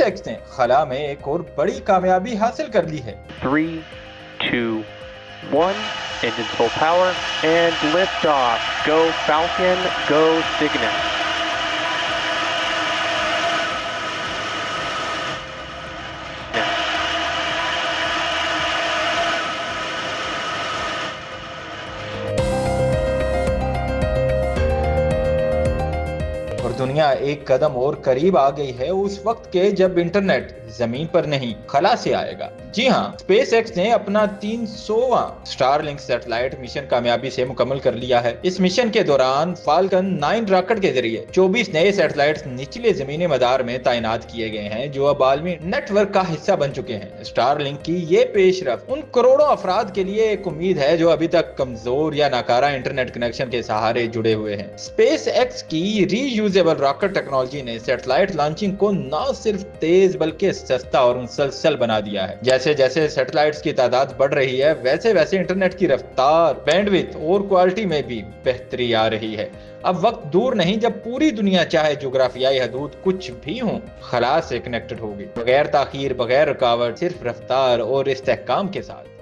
X نے خلا میں ایک اور بڑی کامیابی حاصل کر لی ہے۔ 3, 2, 1, engines full power, and lift off. Go Falcon, go Cygnus. اور دنیا ایک قدم اور قریب آ گئی ہے اس وقت کے جب انٹرنیٹ زمین پر نہیں خلا سے آئے گا۔ جی ہاں، اسپیس ایکس نے اپنا 300واں اسٹار لنک سیٹلائٹ مشن کامیابی سے مکمل کر لیا ہے۔ اس مشن کے دوران فالکن 9 راکٹ کے ذریعے 24 نئے سیٹلائٹس نچلے زمینی مدار میں تعینات کیے گئے ہیں جو اب عالمی نیٹ ورک کا حصہ بن چکے ہیں۔ اسٹار لنک کی یہ پیش رفت ان کروڑوں افراد کے لیے ایک امید ہے جو ابھی تک کمزور یا ناکارہ انٹرنیٹ کنیکشن کے سہارے جڑے ہوئے ہیں۔ اسپیس ایکس کی ری یوزیبل راکٹ ٹیکنالوجی نے سیٹلائٹ لانچنگ کو نہ صرف تیز بلکہ سستا اور مسلسل بنا دیا ہے۔ جیسے جیسے سیٹلائٹس کی تعداد بڑھ رہی ہے ویسے ویسے انٹرنیٹ کی رفتار، بینڈ وڈتھ اور کوالٹی میں بھی بہتری آ رہی ہے۔ اب وقت دور نہیں جب پوری دنیا چاہے جغرافیائی حدود کچھ بھی ہوں خلا سے کنیکٹڈ ہوگی، بغیر تاخیر، بغیر رکاوٹ، صرف رفتار اور استحکام کے ساتھ۔